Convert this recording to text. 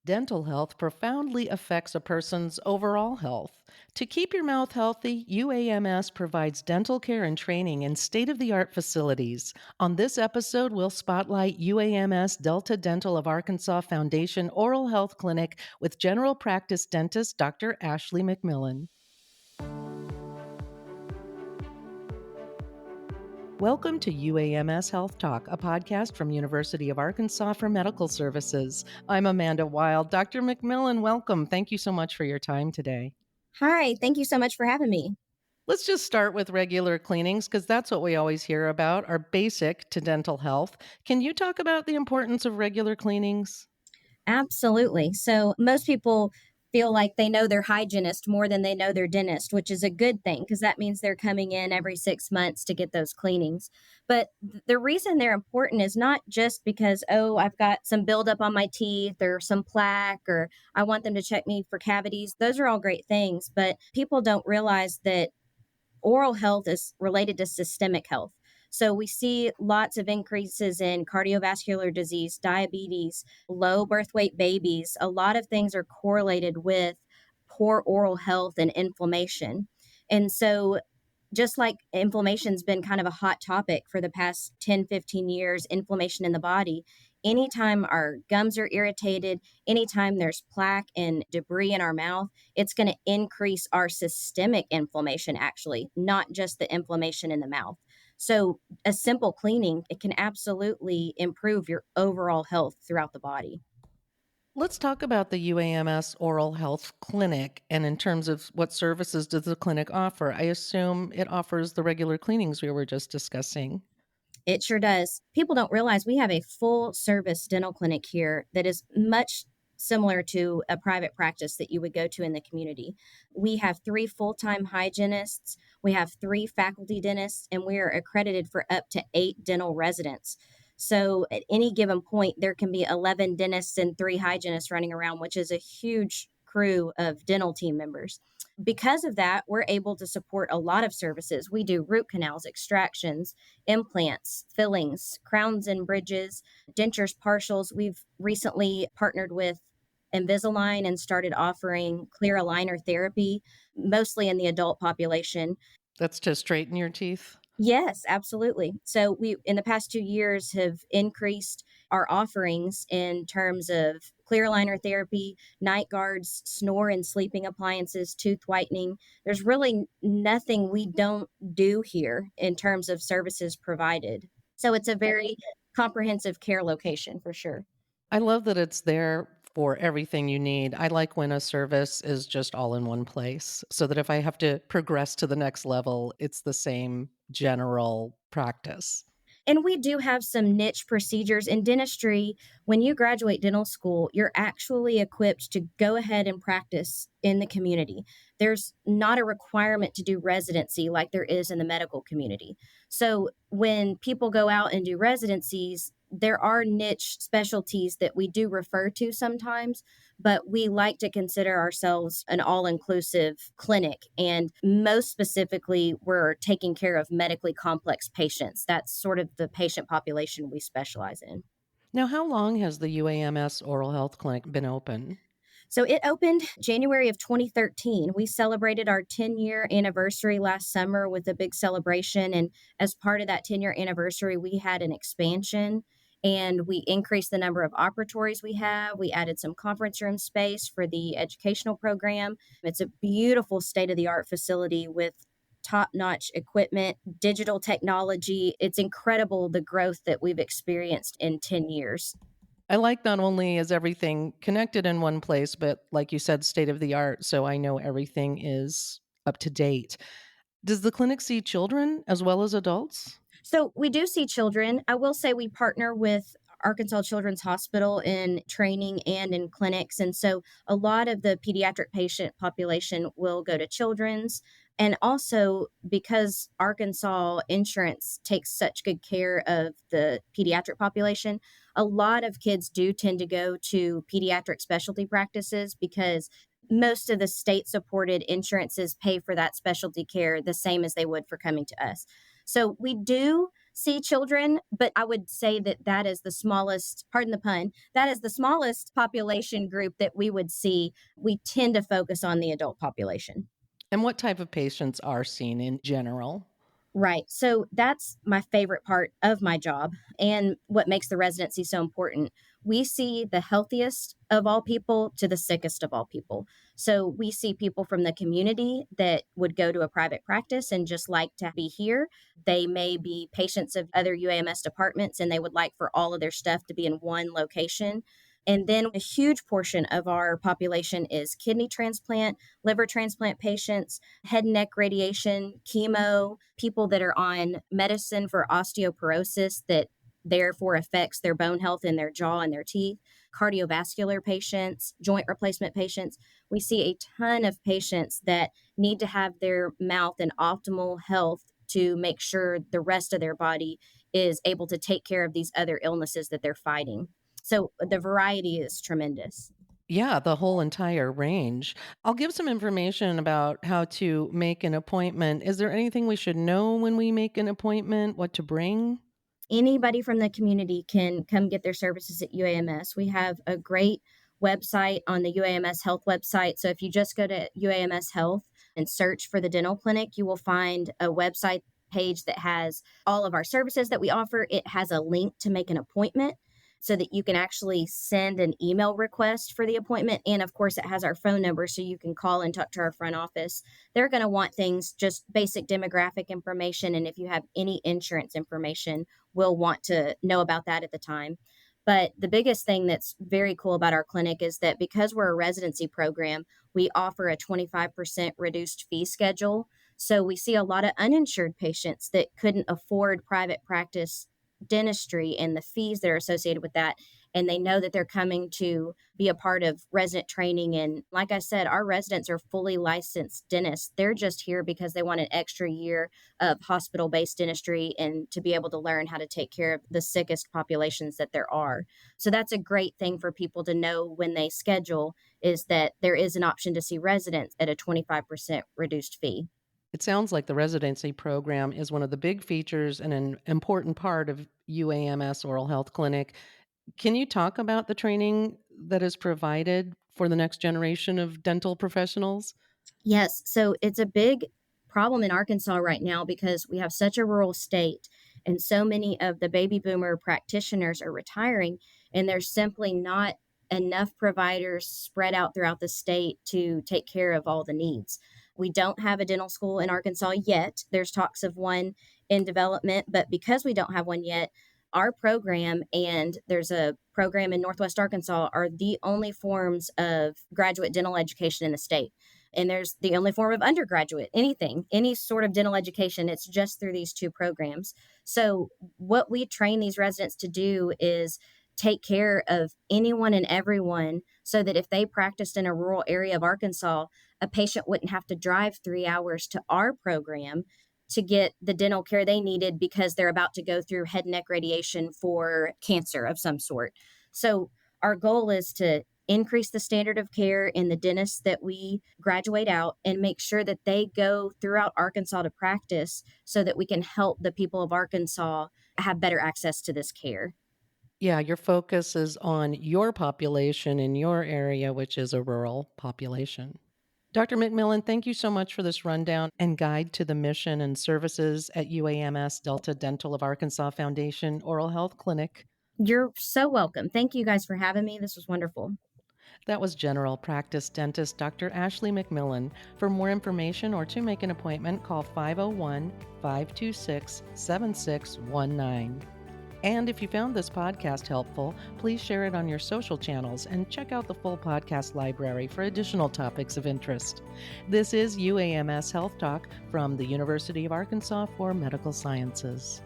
Dental health profoundly affects a person's overall health. To keep your mouth healthy, UAMS provides dental care and training in state of the art facilities. On this episode, we'll spotlight UAMS Delta Dental of Arkansas Foundation Oral Health Clinic with general practice dentist Dr. Ashley McMillan. Welcome to UAMS Health Talk, a podcast from University of Arkansas for Medical Services. I'm Amanda Wild. Dr. McMillan, welcome. Thank you so much for your time today. Hi, thank you so much for having me. Let's just start with regular cleanings because that's what we always hear about, are basic to dental health. Can you talk about the importance of regular cleanings? Absolutely. So, most people feel like they know their hygienist more than they know their dentist, which is a good thing because that means they're coming in every 6 months to get those cleanings. But the reason they're important is not just because, oh, I've got some buildup on my teeth or some plaque, or I want them to check me for cavities. Those are all great things. But people don't realize that oral health is related to systemic health. So we see lots of increases in cardiovascular disease, diabetes, low birth weight babies. A lot of things are correlated with poor oral health and inflammation. And so just like inflammation's been kind of a hot topic for the past 10, 15 years, inflammation in the body, anytime our gums are irritated, anytime there's plaque and debris in our mouth, it's going to increase our systemic inflammation, actually, not just the inflammation in the mouth. So, a simple cleaning, it can absolutely improve your overall health throughout the body. Let's talk about the UAMS Oral Health Clinic and in terms of what services does the clinic offer. I assume it offers the regular cleanings we were just discussing. It sure does. People don't realize we have a full service dental clinic here that is much similar to a private practice that you would go to in the community. We have three full time hygienists, we have three faculty dentists, and we are accredited for up to 8 dental residents. So at any given point, there can be 11 dentists and three hygienists running around, which is a huge crew of dental team members. Because of that, we're able to support a lot of services. We do root canals, extractions, implants, fillings, crowns and bridges, dentures, partials. We've recently partnered with Invisalign and started offering clear aligner therapy, mostly in the adult population. That's to straighten your teeth. Yes, absolutely. So we in the past 2 years have increased our offerings in terms of clear aligner therapy, night guards, snore and sleeping appliances, tooth whitening. There's really nothing we don't do here in terms of services provided. So it's a very comprehensive care location for sure. I love that it's there for everything you need. I like when a service is just all in one place so that if I have to progress to the next level, it's the same general practice. And we do have some niche procedures in dentistry. When you graduate dental school, you're actually equipped to go ahead and practice in the community. There's not a requirement to do residency like there is in the medical community. So when people go out and do residencies, there are niche specialties that we do refer to sometimes, but we like to consider ourselves an all inclusive clinic. And most specifically, we're taking care of medically complex patients. That's sort of the patient population we specialize in. Now, how long has the UAMS Oral Health Clinic been open? So it opened January of 2013. We celebrated our 10-year anniversary last summer with a big celebration. And as part of that 10-year anniversary, we had an expansion and we increased the number of operatories we have. We added some conference room space for the educational program. It's a beautiful state of the art facility with top notch equipment, digital technology. It's incredible the growth that we've experienced in 10 years. I like not only is everything connected in one place, but like you said, state of the art. So I know everything is up to date. Does the clinic see children as well as adults? So we do see children. I will say we partner with Arkansas Children's Hospital in training and in clinics. And so a lot of the pediatric patient population will go to children's. And also because Arkansas insurance takes such good care of the pediatric population, a lot of kids do tend to go to pediatric specialty practices because most of the state supported insurances pay for that specialty care the same as they would for coming to us. So we do see children, but I would say that that is the smallest, pardon the pun, that is the smallest population group that we would see. We tend to focus on the adult population. And what type of patients are seen in general? Right. So that's my favorite part of my job and what makes the residency so important. We see the healthiest of all people to the sickest of all people. So we see people from the community that would go to a private practice and just like to be here. They may be patients of other UAMS departments and they would like for all of their stuff to be in one location. And then a huge portion of our population is kidney transplant, liver transplant patients, head and neck radiation, chemo, people that are on medicine for osteoporosis that therefore affects their bone health in their jaw and their teeth, cardiovascular patients, joint replacement patients. We see a ton of patients that need to have their mouth in optimal health to make sure the rest of their body is able to take care of these other illnesses that they're fighting. So the variety is tremendous. Yeah, the whole entire range. I'll give some information about how to make an appointment. Is there anything we should know when we make an appointment? What to bring? Anybody from the community can come get their services at UAMS. We have a great website on the UAMS Health website. So if you just go to UAMS Health and search for the dental clinic, you will find a website page that has all of our services that we offer. It has a link to make an appointment so that you can actually send an email request for the appointment. And of course, it has our phone number so you can call and talk to our front office. They're going to want things, just basic demographic information. And if you have any insurance information, we'll want to know about that at the time. But the biggest thing that's very cool about our clinic is that because we're a residency program, we offer a 25% reduced fee schedule. So we see a lot of uninsured patients that couldn't afford private practice dentistry and the fees that are associated with that. And they know that they're coming to be a part of resident training. And like I said, our residents are fully licensed dentists. They're just here because they want an extra year of hospital based dentistry and to be able to learn how to take care of the sickest populations that there are. So that's a great thing for people to know when they schedule, is that there is an option to see residents at a 25% reduced fee. It sounds like the residency program is one of the big features and an important part of UAMS Oral Health Clinic. Can you talk about the training that is provided for the next generation of dental professionals? Yes. So it's a big problem in Arkansas right now because we have such a rural state and so many of the baby boomer practitioners are retiring, and there's simply not enough providers spread out throughout the state to take care of all the needs. We don't have a dental school in Arkansas yet. There's talks of one in development, but because we don't have one yet, our program and there's a program in Northwest Arkansas are the only forms of graduate dental education in the state. And there's the only form of undergraduate, anything, any sort of dental education. It's just through these two programs. So, what we train these residents to do is take care of anyone and everyone so that if they practiced in a rural area of Arkansas, a patient wouldn't have to drive 3 hours to our program to get the dental care they needed because they're about to go through head and neck radiation for cancer of some sort. So, our goal is to increase the standard of care in the dentists that we graduate out and make sure that they go throughout Arkansas to practice so that we can help the people of Arkansas have better access to this care. Yeah, your focus is on your population in your area, which is a rural population. Dr. McMillan, thank you so much for this rundown and guide to the mission and services at UAMS Delta Dental of Arkansas Foundation Oral Health Clinic. You're so welcome. Thank you guys for having me. This was wonderful. That was general practice dentist Dr. Ashley McMillan. For more information or to make an appointment, call 501 526 7619. And if you found this podcast helpful, please share it on your social channels and check out the full podcast library for additional topics of interest. This is UAMS Health Talk from the University of Arkansas for Medical Sciences.